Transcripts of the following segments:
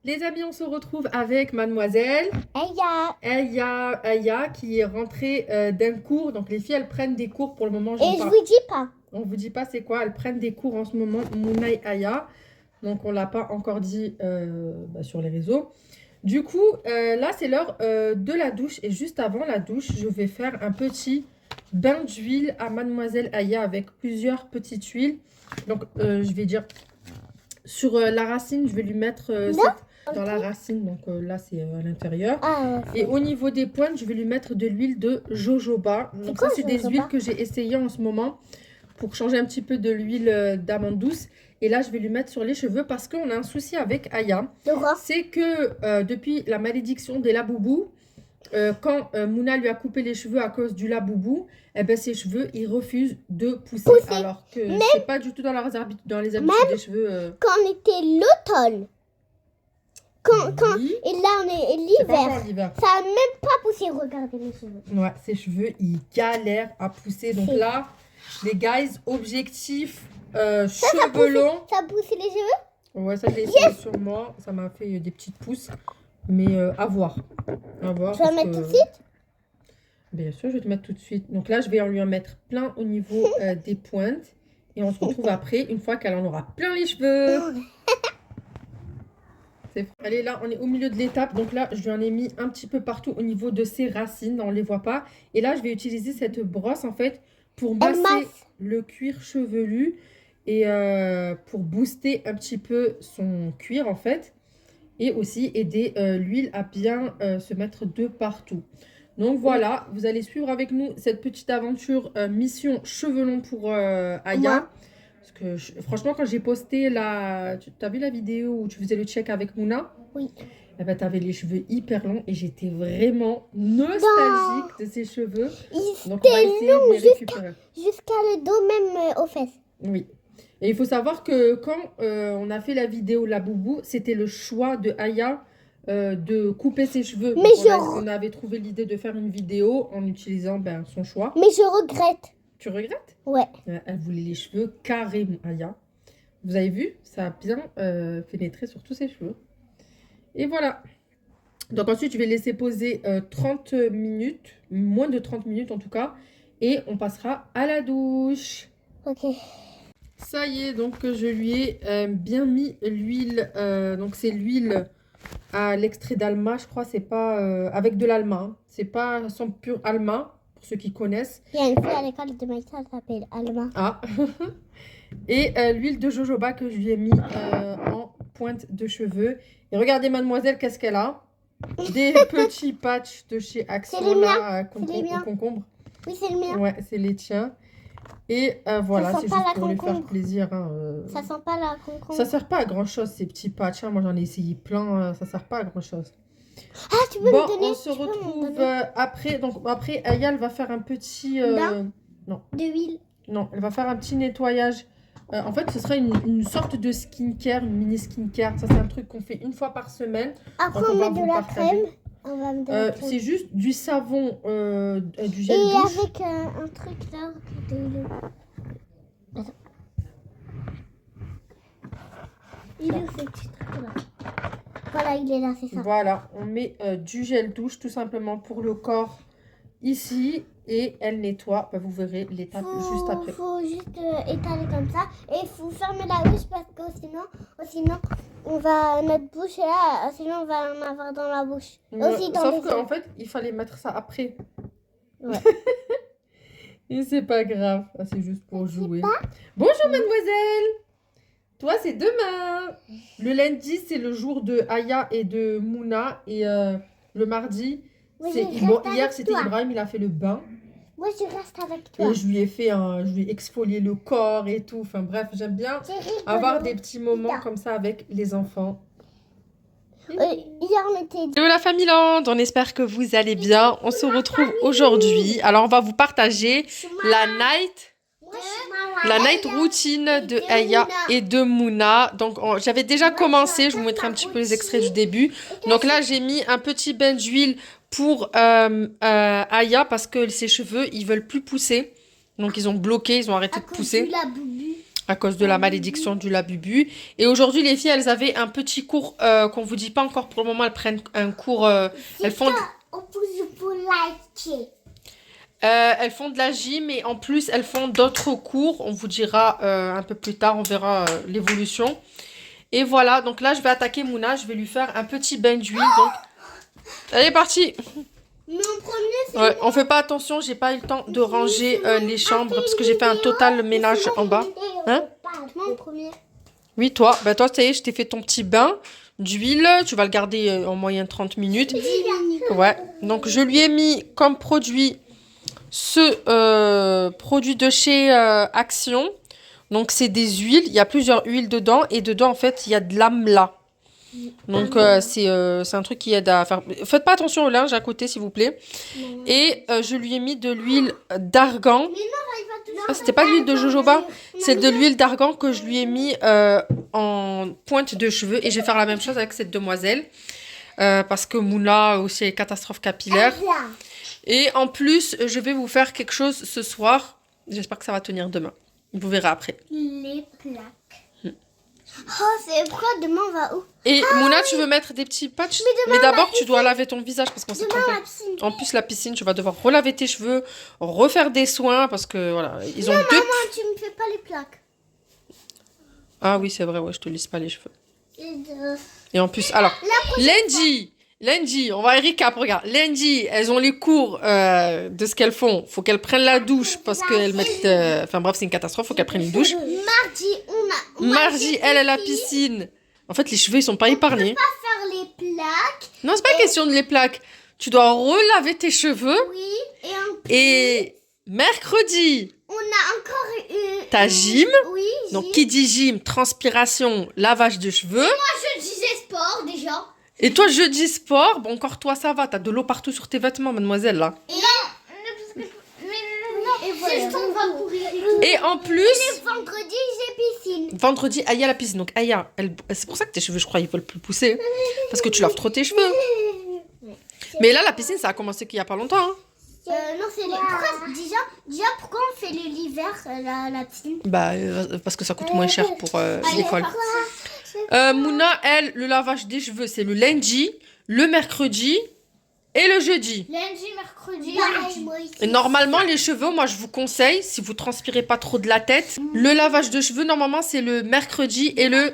Les amis, on se retrouve avec mademoiselle Aya qui est rentrée d'un cours. Donc les filles, elles prennent des cours pour le moment. Et je vous dis pas. On vous dit pas c'est quoi. Elles prennent des cours en ce moment, Mouna et Aya. Donc on l'a pas encore dit sur les réseaux. Du coup, là c'est l'heure de la douche. Et juste avant la douche, je vais faire un petit bain d'huile à mademoiselle Aya avec plusieurs petites huiles. Donc je vais dire sur la racine, je vais lui mettre dans la racine. Donc là c'est à l'intérieur. Ah, Et au niveau des pointes, je vais lui mettre de l'huile de jojoba. Donc ça c'est des huiles que j'ai essayées en ce moment pour changer un petit peu de l'huile d'amande douce. Et là, je vais lui mettre sur les cheveux parce qu'on a un souci avec Aya. C'est que depuis la malédiction des laboubous, quand Mouna lui a coupé les cheveux à cause du laboubou, eh ben, ses cheveux, ils refusent de pousser. Alors que c'est pas du tout dans les habitudes des cheveux. Quand on était l'automne. Oui. Et là, on est l'hiver. Ça a même pas poussé. Regardez mes cheveux. Ouais, ses cheveux, ils galèrent à pousser. Donc là, les guys, objectif cheveux longs. Ça a poussé les cheveux? Ouais, ça j'ai essayé sur moi. Ça m'a fait des petites pousses. Mais à voir. À voir. Tu vas mettre tout de suite? Bien sûr, je vais te mettre tout de suite. Donc là, je vais lui en mettre plein au niveau des pointes. Et on se retrouve après, une fois qu'elle en aura plein les cheveux. Allez, là, on est au milieu de l'étape. Donc là, je lui en ai mis un petit peu partout au niveau de ses racines. On ne les voit pas. Et là, je vais utiliser cette brosse, en fait, pour masser le cuir chevelu. Et pour booster un petit peu son cuir, en fait. Et aussi aider l'huile à bien se mettre de partout. Donc voilà, vous allez suivre avec nous cette petite aventure mission cheveux longs pour Aya. Parce que franchement, quand j'ai posté tu as vu la vidéo où tu faisais le check avec Mouna? Oui. Eh ben, tu avais les cheveux hyper longs et j'étais vraiment nostalgique de ses cheveux. Donc on va essayer de les récupérer. Jusqu'à le dos, même aux fesses. Oui. Et il faut savoir que quand on a fait la vidéo La Boubou, c'était le choix de Aya de couper ses cheveux. Mais on avait trouvé l'idée de faire une vidéo en utilisant son choix. Mais je regrette. Tu regrettes? Ouais. Elle voulait les cheveux carrés, Aya. Vous avez vu? Ça a bien pénétré sur tous ses cheveux. Et voilà. Donc ensuite, je vais laisser poser 30 minutes, moins de 30 minutes en tout cas. Et on passera à la douche. Ok. Ça y est, donc je lui ai bien mis l'huile. Donc c'est l'huile à l'extrait d'Alma, je crois. C'est pas avec de l'Alma. Hein. C'est pas sans pur Alma, pour ceux qui connaissent. Il y a une fille à l'école de Maïssa, elle s'appelle Alma. Ah. Et l'huile de jojoba que je lui ai mis en pointe de cheveux. Et regardez mademoiselle, qu'est-ce qu'elle a? Des petits patchs de chez Action là, concombre. Oui, c'est le mien. Ouais, c'est les tiens. Et voilà, c'est juste pour lui faire plaisir. Hein, Ça sent pas la concombre. Ça sert pas à grand chose ces petits patchs. Hein. Moi j'en ai essayé plein, ça sert pas à grand chose. Ah, tu peux me donner? On se retrouve après. Donc après, Aya, elle va faire un petit. Non. De huile. Non, elle va faire un petit nettoyage. En fait, ce sera une sorte de skincare, une mini skincare. Ça, c'est un truc qu'on fait une fois par semaine. Après, on met de la crème. C'est juste du savon, du gel douche. Et avec un truc là. Attends. Il est où ce petit truc là? Voilà, il est là, c'est ça. Voilà, on met du gel douche tout simplement pour le corps ici. Et elle nettoie, vous verrez l'étape juste après. Il faut juste étaler comme ça. Et il faut fermer la bouche parce que sinon notre bouche est là. Sinon, on va en avoir dans la bouche. Aussi dans sauf qu'en fait, il fallait mettre ça après. Ouais. Et c'est pas grave. Ah, c'est juste pour jouer. Bonjour, mademoiselle. Toi, c'est demain. Le lundi, c'est le jour de Aya et de Mouna. Et le mardi, hier, c'était Ibrahim, il a fait le bain. Moi, je reste avec toi. Et je lui ai exfolié le corps et tout. Enfin bref, j'aime bien avoir des petits moments comme ça avec les enfants. Hier, on était... Hello la famille Land, on espère que vous allez bien. On se retrouve aujourd'hui. Alors, on va vous partager la night routine de Aya et de Mouna. Donc, j'avais déjà commencé. Je vous mettrai un petit peu les extraits du début. Donc là, j'ai mis un petit bain d'huile pour Aya parce que ses cheveux, ils veulent plus pousser. Donc, ils ont bloqué, ils ont arrêté de pousser. à cause de la malédiction du labubu. Et aujourd'hui, les filles, elles avaient un petit cours qu'on vous dit pas encore pour le moment. Elles prennent un cours... elles font de la gym et en plus, elles font d'autres cours. On vous dira un peu plus tard, on verra l'évolution. Et voilà, donc là, je vais attaquer Mouna. Je vais lui faire un petit bain d'huile. Donc, allez, parti. Ouais, on fait pas attention, j'ai pas eu le temps de ranger les chambres parce que j'ai fait un total ménage en bas. Hein? Oui, toi. Bah, toi, ça y est, je t'ai fait ton petit bain d'huile. Tu vas le garder en moyenne 30 minutes. Ouais. Donc, je lui ai mis comme produit ce produit de chez Action. Donc, c'est des huiles. Il y a plusieurs huiles dedans. Et dedans, en fait, il y a de l'amla. Donc, c'est un truc qui aide à faire... Faites pas attention au linge à côté, s'il vous plaît. Et je lui ai mis de l'huile d'argan. Ah, c'était pas de l'huile de jojoba. C'est de l'huile d'argan que je lui ai mis en pointe de cheveux. Et je vais faire la même chose avec cette demoiselle. Parce que Mouna aussi a une catastrophe capillaire. Et en plus, je vais vous faire quelque chose ce soir. J'espère que ça va tenir demain. Vous verrez après. Les plaques. Oh, c'est pourquoi demain on va où? Et Mouna, tu veux mettre des petits patchs? Mais d'abord, tu dois laver ton visage parce qu'on s'est trompé. En plus, la piscine, tu vas devoir relaver tes cheveux, refaire des soins parce que voilà, ils ont deux. Maman, tu me fais pas les plaques. Ah oui, c'est vrai, ouais, je te lisse pas les cheveux. Et en plus, alors, lundi, on va récap, regarde. Lundi, elles ont les cours de ce qu'elles font. Faut qu'elles prennent la douche parce qu'elles mettent... Enfin bref, c'est une catastrophe, faut qu'elles prennent une douche. Mardi, elle a la piscine. En fait, les cheveux, ils sont pas épargnés. On peut pas faire les plaques. Non, c'est pas question de les plaques. Tu dois relaver tes cheveux. Oui, et mercredi, on a encore eu... ta gym. Oui, Donc, qui dit gym, transpiration, lavage de cheveux. Et moi, je disais sport, déjà. Et toi, jeudi sport. Bon, encore toi, ça va. T'as de l'eau partout sur tes vêtements, mademoiselle, là. Et voilà. On va courir. Et en plus... Et vendredi, j'ai piscine. Vendredi, Aya a la piscine. Donc, Aya, c'est pour ça que tes cheveux, je crois, ils veulent plus pousser. Parce que tu laves trop tes cheveux. Mais là, la piscine, ça a commencé qu'il y a pas longtemps. Hein. Non, c'est déjà, pourquoi on fait l'hiver, la piscine? Bah, parce que ça coûte moins cher pour l'école. Mouna, elle, le lavage des cheveux, c'est le lundi, le mercredi et le jeudi. Lundi, mercredi, jeudi. Et normalement, les cheveux, moi, je vous conseille, si vous transpirez pas trop de la tête, le lavage de cheveux, normalement, c'est le mercredi et le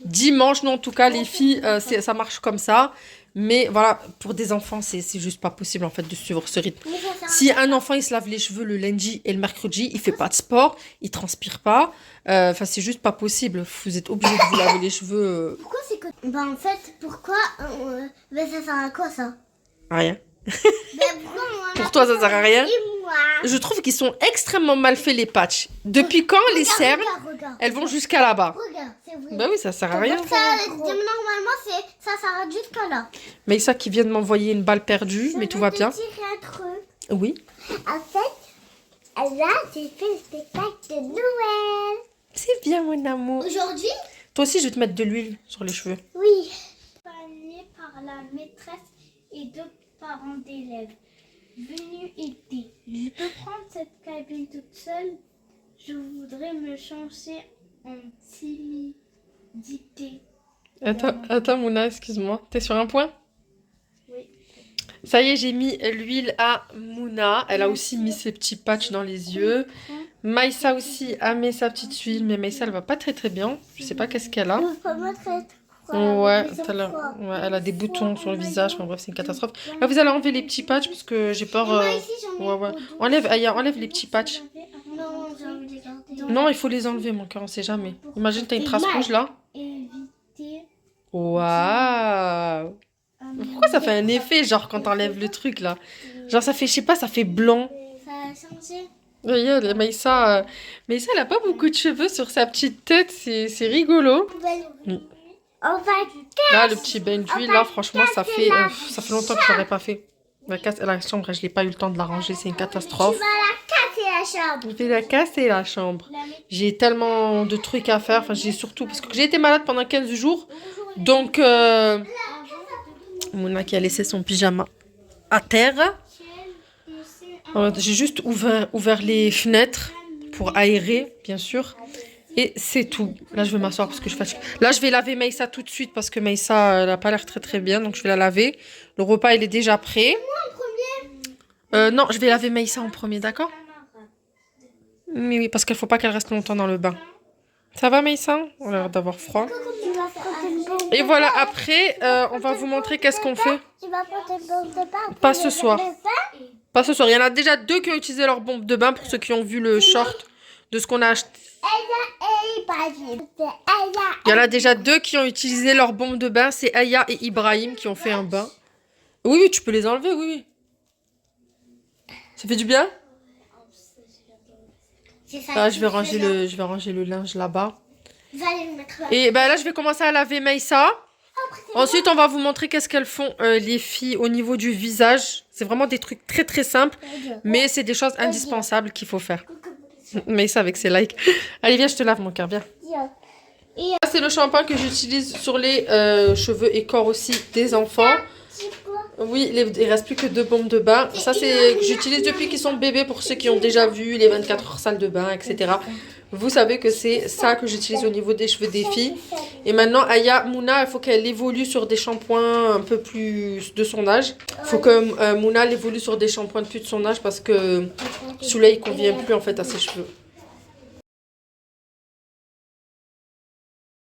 dimanche. Non, en tout cas, les filles, ça marche comme ça. Mais voilà, pour des enfants, c'est juste pas possible, en fait, de suivre ce rythme. Si un enfant, il se lave les cheveux le lundi et le mercredi, il fait pas de sport, il transpire pas, enfin, c'est juste pas possible. Vous êtes obligé de vous laver les cheveux. Pourquoi c'est que... Bah, en fait, pourquoi... Ben, ça sert à quoi, ça? Rien. Ben, pourquoi Pour toi, ça sert à rien? Et moi? Je trouve qu'ils sont extrêmement mal faits, les patchs. Depuis quand les cernes, elles vont jusqu'à là-bas? Regarde, c'est vrai. Ben oui, ça sert à rien. Normalement, ça s'arrête jusqu'à là. Mais ça qui vient de m'envoyer une balle perdue, mais tout va bien. Je vais te dire un truc. Oui. En fait, là, j'ai fait le spectacle de Noël. C'est bien, mon amour. Aujourd'hui? Toi aussi, je vais te mettre de l'huile sur les cheveux. Oui. Amené par la maîtresse et d'autres parents d'élèves. Venu aider. Je peux prendre cette cabine toute seule. Je voudrais me changer en timidité. Attends, Mouna, excuse-moi. T'es sur un point? Oui. Ça y est, j'ai mis l'huile à Mouna. Elle a aussi mis ses petits patchs dans les yeux. Maïssa aussi a mis sa petite huile, mais Maïssa, elle va pas très très bien. Je sais pas qu'est-ce qu'elle a. Ouais, elle a des boutons sur le visage. Enfin, bref, c'est une catastrophe. Là, vous allez enlever les petits patchs parce que j'ai peur. Ouais. Enlève, Aya, enlève les petits patchs. Non, j'ai envie de les garder. Non, il faut les enlever, mon cœur, on sait jamais. Imagine, t'as une trace rouge là. Éviter. Waouh! Pourquoi ça fait un effet, genre, quand t'enlèves le truc là? Genre, ça fait, je sais pas, ça fait blanc. Ça a changé. Regarde, Maïssa, elle a pas beaucoup de cheveux sur sa petite tête, c'est rigolo. On va Là, le petit bain d'huile, là, franchement, ça fait longtemps que je l'aurais pas fait. La chambre, je n'ai pas eu le temps de la ranger, c'est une catastrophe. Tu vas la casser, la chambre. Je vais la casser, la chambre. J'ai tellement de trucs à faire, enfin, j'ai surtout, parce que j'ai été malade pendant 15 jours, donc, Mouna qui a laissé son pyjama à terre. J'ai juste ouvert les fenêtres pour aérer, bien sûr. Et c'est tout. Là, je vais m'asseoir parce que je suis fatiguée. Là, je vais laver Maïssa tout de suite parce que Maïssa, elle n'a pas l'air très très bien. Donc, je vais la laver. Le repas, il est déjà prêt. Non, je vais laver Maïssa en premier, d'accord? Mais oui, parce qu'il ne faut pas qu'elle reste longtemps dans le bain. Ça va, Maïssa? On a l'air d'avoir froid. Et voilà, après, on va vous montrer qu'est-ce qu'on fait. Tu vas porter le bombe de bain. Pas ce soir. Pas ce soir. Il y en a déjà 2 qui ont utilisé leur bombe de bain pour ceux qui ont vu le short de ce qu'on a acheté. Il y en a déjà 2 qui ont utilisé leur bombe de bain. C'est Aya et Ibrahim qui ont fait un bain. Oui, oui, tu peux les enlever, oui, oui. Ça fait du bien? Ah, je vais ranger le linge là-bas. Et ben là, je vais commencer à laver Maïssa. Ensuite, on va vous montrer qu'est-ce qu'elles font, les filles, au niveau du visage. C'est vraiment des trucs très très simples, mais c'est des choses indispensables qu'il faut faire. Maïssa avec ses likes. Allez, viens, je te lave mon cœur, viens. Ça, c'est le shampoing que j'utilise sur les cheveux et corps aussi des enfants. Oui, il reste plus que 2 bombes de bain. Ça, c'est que j'utilise depuis qu'ils sont bébés pour ceux qui ont déjà vu les 24 heures salle de bain, etc. Vous savez que c'est ça que j'utilise au niveau des cheveux des filles. Et maintenant, Aya, Mouna, il faut qu'elle évolue sur des shampoings un peu plus de son âge. Il faut que Mouna évolue sur des shampoings de plus de son âge parce que celui-là, il convient plus en fait à ses cheveux.